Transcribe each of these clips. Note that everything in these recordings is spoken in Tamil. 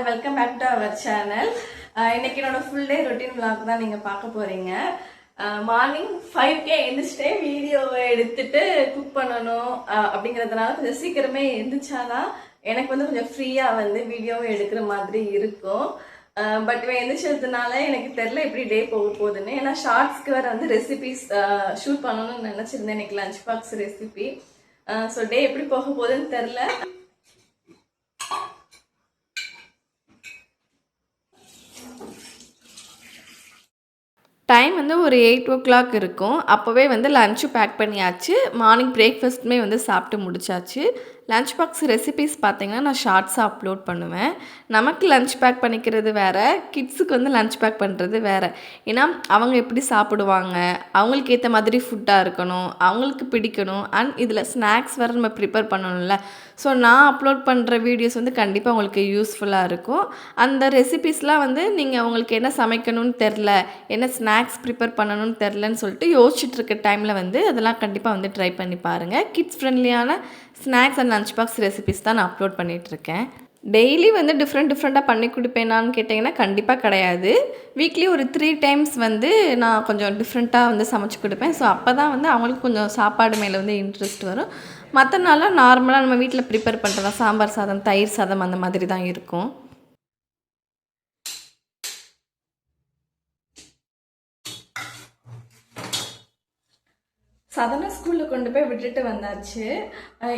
Welcome back to our channel. இன்னைக்கு என்னோட ஃபுல் டே ரொட்டீன் vlog தான் நீங்க பார்க்க போறீங்க. மார்னிங் 5k எழுந்திரிச்சிட்டே வீடியோவை எடுத்துட்டு குக் பண்ணணும் அப்படிங்கிறதுனால கொஞ்சம் சீக்கிரமே எழுந்திரிச்சாதான் எனக்கு வந்து கொஞ்சம் ஃப்ரீயா வந்து வீடியோவை எடுக்கிற மாதிரி இருக்கும். பட் இவன் எழுந்திரிச்சதுனால எனக்கு தெரியல எப்படி டே போக போகுதுன்னு. ஏன்னா ஷார்ட்ஸ்க்கு வேற வந்து ரெசிபிஸ் ஷூட் பண்ணணும்னு நினைச்சிருந்தேன், இன்னைக்கு lunch box recipe. So day எப்படி போக போகுதுன்னு தெரில. டைம் வந்து ஒரு 8 o'clock இருக்கும். அப்போவே வந்து லஞ்சு பேக் பண்ணியாச்சு. மார்னிங் பிரேக்ஃபாஸ்ட்டுமே வந்து சாப்பிட்டு முடிச்சாச்சு. லஞ்ச் பாக்ஸ் ரெசிபிஸ் பார்த்தீங்கன்னா நான் ஷார்ட்ஸாக அப்லோட் பண்ணுவேன். நமக்கு லஞ்ச் பேக் பண்ணிக்கிறது வேறு, கிட்ஸுக்கு வந்து லஞ்ச் பேக் பண்ணுறது வேறு. ஏன்னா அவங்க எப்படி சாப்பிடுவாங்க, அவங்களுக்கு ஏற்ற மாதிரி ஃபுட்டாக இருக்கணும், அவங்களுக்கு பிடிக்கணும். அண்ட் இதில் ஸ்நாக்ஸ் வேறு நம்ம ப்ரிப்பேர் பண்ணணும்ல. ஸோ நான் அப்லோட் பண்ணுற வீடியோஸ் வந்து கண்டிப்பாக உங்களுக்கு யூஸ்ஃபுல்லாக இருக்கும். அந்த ரெசிபிஸ்லாம் வந்து நீங்கள் உங்களுக்கு என்ன சமைக்கணும்னு தெரில, என்ன ஸ்நாக்ஸ் ப்ரிப்பேர் பண்ணணும்னு தெரிலன்னு சொல்லிட்டு யோசிச்சுட்டு இருக்க டைமில் வந்து அதெல்லாம் கண்டிப்பாக வந்து ட்ரை பண்ணி பாருங்கள். கிட்ஸ் ஃப்ரெண்ட்லியான snacks and lunch box recipes தான் நான் அப்லோட் பண்ணிகிட்ருக்கேன். டெய்லி வந்து டிஃப்ரெண்ட்டாக பண்ணி கொடுப்பேனான்னு கேட்டிங்கன்னா கண்டிப்பாக கிடையாது. வீக்லி ஒரு 3 times வந்து நான் கொஞ்சம் டிஃப்ரெண்ட்டாக வந்து சமைச்சு கொடுப்பேன். ஸோ அப்போ தான் வந்து அவங்களுக்கு கொஞ்சம் சாப்பாடு மேலே வந்து இன்ட்ரெஸ்ட் வரும். மற்ற நாளாக நார்மலாக நம்ம வீட்டில் ப்ரிப்பேர் பண்ணுறதா சாம்பார் சாதம், தயிர் சாதம் அந்த மாதிரி தான் இருக்கும். சதனா ஸ்கூலில் கொண்டு போய் விட்டுட்டு வந்தாச்சு.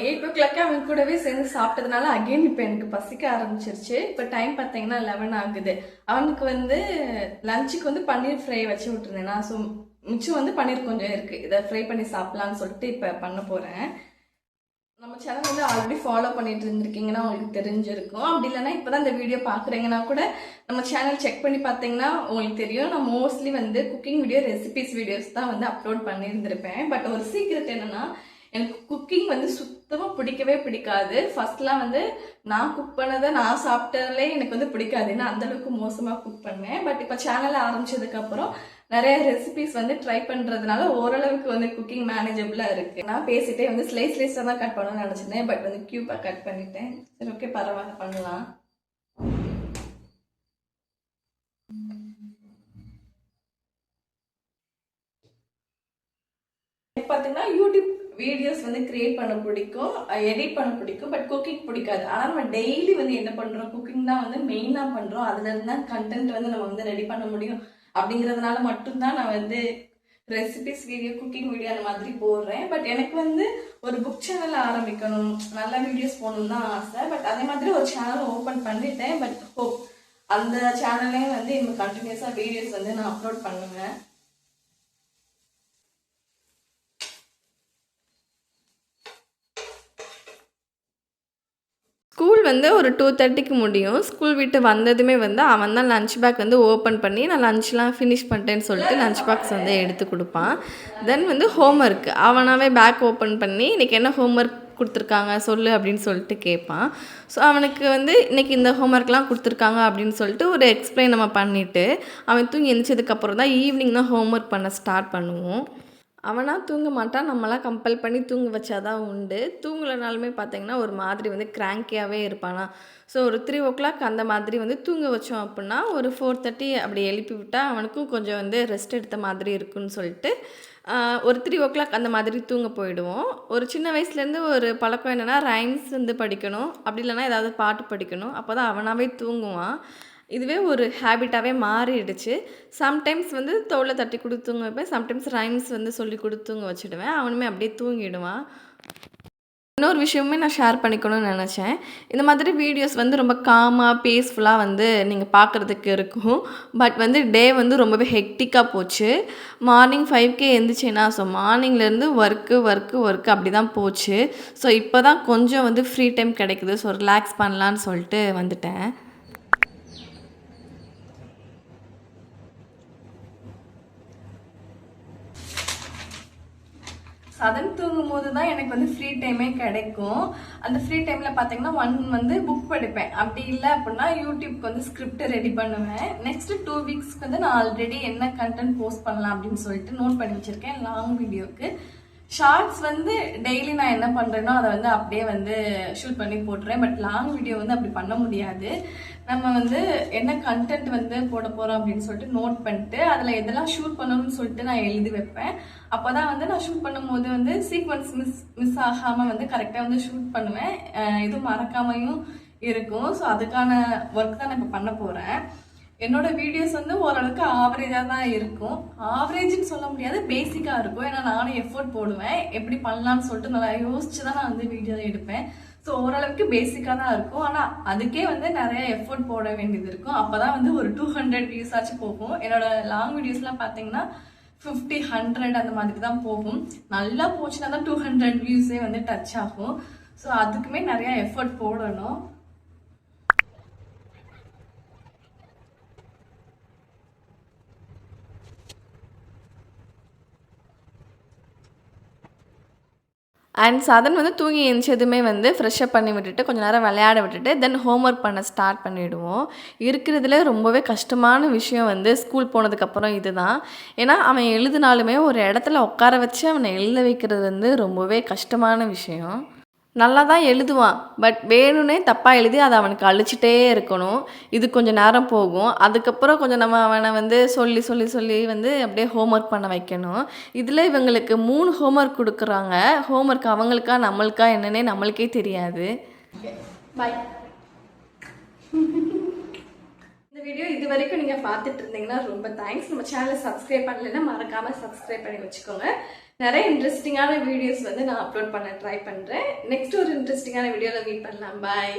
8 o'clock அவன் கூடவே சேர்ந்து சாப்பிட்டதுனால அகெயின் இப்போ எனக்கு பசிக்க ஆரம்பிச்சிருச்சு. இப்போ டைம் பார்த்தீங்கன்னா 11 ஆகுது. அவனுக்கு வந்து லஞ்சுக்கு வந்து பன்னீர் ஃப்ரை வச்சு விட்டுருந்தேன் நான். ஸோ மிச்சம் வந்து பன்னீர் கொஞ்சம் இருக்குது, இதை ஃப்ரை பண்ணி சாப்பிட்லான்னு சொல்லிட்டு இப்போ பண்ண போகிறேன். நம்ம சேனல் வந்து ஆல்ரெடி ஃபாலோ பண்ணிட்டு இருந்திருக்கீங்கன்னா உங்களுக்கு தெரிஞ்சிருக்கும். அப்படி இல்லைன்னா இப்போ தான் இந்த வீடியோ பார்க்குறீங்கன்னா கூட நம்ம சேனல் செக் பண்ணி பார்த்தீங்கன்னா உங்களுக்கு தெரியும். நான் மோஸ்ட்லி வந்து குக்கிங் வீடியோ, ரெசிபிஸ் வீடியோஸ் தான் வந்து அப்லோட் பண்ணியிருந்திருப்பேன். பட் ஒரு சீக்ரெட் என்னன்னா, எனக்கு குக்கிங் வந்து சுத்தமாக பிடிக்கவே பிடிக்காது. ஃபர்ஸ்ட்லாம் வந்து நான் குக் பண்ணதை நான் சாப்பிட்டாலே எனக்கு வந்து பிடிக்காது, ஏன்னா அந்தளவுக்கு மோசமாக குக் பண்ணுவேன். பட் இப்போ சேனல் ஆரம்பிச்சதுக்கப்புறம் நிறைய ரெசிபிஸ் வந்து ட்ரை பண்ணுறதுனால ஓரளவுக்கு வந்து குக்கிங் மேனேஜபிளாக இருக்குது. நான் பேசிட்டே வந்து ஸ்லைஸாக தான் கட் பண்ணணும்னு நினச்சிருந்தேன். பட் வந்து க்யூப்பாக கட் பண்ணிட்டேன். சரி, ஓகே, பரவாயில்ல, பண்ணலாம். பார்த்தீங்கன்னா யூடியூப் வீடியோஸ் வந்து கிரியேட் பண்ண பிடிக்கும், எடிட் பண்ண பிடிக்கும். பட் குக்கிங் பிடிக்காது. ஆனால் நம்ம டெய்லி வந்து என்ன பண்ணுறோம், குக்கிங் தான் வந்து மெயினாக பண்ணுறோம். அதுலேருந்து தான் கண்டென்ட் வந்து நம்ம வந்து ரெடி பண்ண முடியும். அப்படிங்கிறதுனால மட்டும்தான் நான் வந்து ரெசிபிஸ் வீடியோ, குக்கிங் வீடியோ அந்த மாதிரி போடுறேன். பட் எனக்கு வந்து ஒரு புக் சேனல் ஆரம்பிக்கணும், நல்ல வீடியோஸ் போகணும்னு தான் ஆசை. பட் அதே மாதிரி ஒரு சேனல் ஓப்பன் பண்ணிட்டேன். பட் ஹோப் அந்த சேனல்லே வந்து இன்னும் கண்டினியூஸாக வீடியோஸ் வந்து நான் அப்லோட் பண்ணுவேன். ஸ்கூல் வந்து ஒரு 2:30க்கு முடியும். ஸ்கூல் விட்டு வந்ததுமே வந்து அவன் தான் லஞ்ச் பேக் வந்து ஓப்பன் பண்ணி நான் லஞ்ச்லாம் ஃபினிஷ் பண்ணிட்டேன்னு சொல்லிட்டு லஞ்ச் பாக்ஸ் வந்து எடுத்து கொடுப்பான். தென் வந்து ஹோம்ஒர்க் அவனாவே பேக் ஓப்பன் பண்ணி இன்றைக்கி என்ன ஹோம்ஒர்க் கொடுத்துருக்காங்க சொல்லு அப்படின்னு சொல்லிட்டு கேட்பான். ஸோ அவனுக்கு வந்து இன்றைக்கி இந்த ஹோம்ஒர்க்லாம் கொடுத்துருக்காங்க அப்படின்னு சொல்லிட்டு ஒரு எக்ஸ்பிளைன் நம்ம பண்ணிவிட்டு அவன் தூங்கி எழுந்ததுக்கப்புறம் தான் ஈவினிங் தான் ஹோம்ஒர்க் பண்ண ஸ்டார்ட் பண்ணுவோம். அவனாக தூங்க மாட்டான், நம்மளாம் கம்பல் பண்ணி தூங்க வச்சாதான் உண்டு. தூங்கலைனாலுமே பார்த்தீங்கன்னா ஒரு மாதிரி வந்து கிராங்கியாகவே இருப்பானா. ஸோ ஒரு 3 o'clock அந்த மாதிரி வந்து தூங்க வச்சோம் அப்படின்னா ஒரு 4:30 அப்படி எழுப்பி விட்டால் அவனுக்கும் கொஞ்சம் வந்து ரெஸ்ட் எடுத்த மாதிரி இருக்குன்னு சொல்லிட்டு ஒரு 3 o'clock அந்த மாதிரி தூங்க போயிடுவோம். ஒரு சின்ன வயசுலேருந்து ஒரு பழக்கம் என்னென்னா, ரைம்ஸ் வந்து படிக்கணும், அப்படி இல்லைனா ஏதாவது பாட்டு படிக்கணும். அப்போ தான் அவனாகவே தூங்குவான். இதுவே ஒரு ஹேபிட்டாகவே மாறிடுச்சு. சம்டைம்ஸ் வந்து தோலை தட்டி கொடுத்து தூங்க வைப்பேன், சம்டைம்ஸ் ரைம்ஸ் வந்து சொல்லி கொடுத்து தூங்க வச்சுடுவேன். அவனுமே அப்படியே தூங்கிடுவான். இன்னொரு விஷயமே நான் ஷேர் பண்ணிக்கணும்னு நினச்சேன். இந்த மாதிரி வீடியோஸ் வந்து ரொம்ப காமாக பீஸ்ஃபுல்லாக வந்து நீங்கள் பார்க்குறதுக்கு இருக்கும். பட் வந்து டே வந்து ரொம்பவே ஹெக்டிக்காக போச்சு. மார்னிங் 5k எழுந்திரிச்சேன்னா, ஸோ மார்னிங்லேருந்து ஒர்க்கு அப்படி தான் போச்சு. ஸோ இப்போ தான் கொஞ்சம் வந்து ஃப்ரீ டைம் கிடைக்குது. ஸோ ரிலாக்ஸ் பண்ணலான்னு சொல்லிட்டு வந்துட்டேன். சதன் தூங்கும் போது தான் எனக்கு வந்து ஃப்ரீ டைமே கிடைக்கும். அந்த ஃப்ரீ டைமில் பார்த்தீங்கன்னா வந்து புக் படிப்பேன். அப்படி இல்லை அப்படின்னா யூடியூப்க்கு வந்து ஸ்கிரிப்ட் ரெடி பண்ணுவேன். நெக்ஸ்ட் 2 weeksக்கு வந்து நான் ஆல்ரெடி என்ன கண்டென்ட் போஸ்ட் பண்ணலாம் அப்படின்னு சொல்லிட்டு நோட் பண்ணி வச்சுருக்கேன். லாங் வீடியோக்கு ஷார்ட்ஸ் வந்து டெய்லி நான் என்ன பண்ணுறேனோ அதை வந்து அப்படியே வந்து ஷூட் பண்ணி போட்டுறேன். பட் லாங் வீடியோ வந்து அப்படி பண்ண முடியாது. நம்ம வந்து என்ன கண்டென்ட் வந்து போட போகிறோம் அப்படின்னு சொல்லிட்டு நோட் பண்ணிட்டு அதில் எதெல்லாம் ஷூட் பண்ணணும்னு சொல்லிட்டு நான் எழுதி வைப்பேன். அப்போ தான் வந்து நான் ஷூட் பண்ணும்போது வந்து சீக்வன்ஸ் மிஸ் ஆகாமல் வந்து கரெக்டாக வந்து ஷூட் பண்ணுவேன். எதுவும் மறக்காமையும் இருக்கும். ஸோ அதுக்கான ஒர்க் தான் நான் இப்போ பண்ண போகிறேன். என்னோட வீடியோஸ் வந்து ஓரளவுக்கு ஆவரேஜாக தான் இருக்கும். ஆவரேஜ்னு சொல்ல முடியாது, பேசிக்காக இருக்கும். ஏன்னா நானும் எஃபோர்ட் போடுவேன், எப்படி பண்ணலான்னு சொல்லிட்டு நல்லா யோசிச்சு தான் நான் வந்து வீடியோ எடுப்பேன். ஸோ ஓரளவுக்கு பேசிக்காக தான் இருக்கும். ஆனால் அதுக்கே வந்து நிறைய எஃபோர்ட் போட வேண்டியது இருக்கும். அப்போ தான் வந்து ஒரு 200 வியூஸ் ஆச்சு போகும். என்னோட லாங் வீடியோஸ்லாம் பார்த்தீங்கன்னா 50, 100 அந்த மாதிரி தான் போகும். நல்லா போச்சுன்னா தான் 200 வியூஸே வந்து டச் ஆகும். ஸோ அதுக்குமே நிறையா எஃபோர்ட் போடணும். அண்ட் சதன் வந்து தூங்கி எழுந்ததுமே வந்து ஃப்ரெஷ்அப் பண்ணி விட்டுட்டு கொஞ்சம் நேரம் விளையாட விட்டுட்டு தென் ஹோம்ஒர்க் பண்ண ஸ்டார்ட் பண்ணிவிடுவோம். இருக்கிறதுல ரொம்பவே கஷ்டமான விஷயம் வந்து ஸ்கூல் போனதுக்கப்புறம் இதுதான். ஏன்னா அவன் எழுதினாலுமே ஒரு இடத்துல உட்கார வச்சு அவனை எழுத வைக்கிறது வந்து ரொம்பவே கஷ்டமான விஷயம். நல்லா தான் எழுதுவான், பட் வேணும்னே தப்பாக எழுதி அதை அவனுக்கு அழிச்சிட்டே இருக்கணும். இது கொஞ்சம் நேரம் போகும். அதுக்கப்புறம் கொஞ்சம் நம்ம அவனை வந்து சொல்லி சொல்லி சொல்லி வந்து அப்படியே ஹோம்ஒர்க் பண்ண வைக்கணும். இதில் இவங்களுக்கு 3 ஹோம்ஒர்க் கொடுக்குறாங்க. ஹோம்ஒர்க் அவங்களுக்கா நம்மளுக்கா என்னன்னே நம்மளுக்கே தெரியாது. பாய். இந்த வீடியோ இது வரைக்கும் நீங்கள் பார்த்துட்டு இருந்தீங்கன்னா ரொம்ப தேங்க்ஸ். நம்ம சேனலை சப்ஸ்கிரைப் பண்ணலைன்னா மறக்காமல் சப்ஸ்கிரைப் பண்ணி வச்சுக்கோங்க. நிறைய இன்ட்ரெஸ்டிங்கான வீடியோஸ் வந்து நான் அப்லோட் பண்ண ட்ரை பண்ணுறேன். நெக்ஸ்ட் ஒரு இன்ட்ரெஸ்டிங்கான வீடியோவில் மீட் பண்ணலாம். பாய்.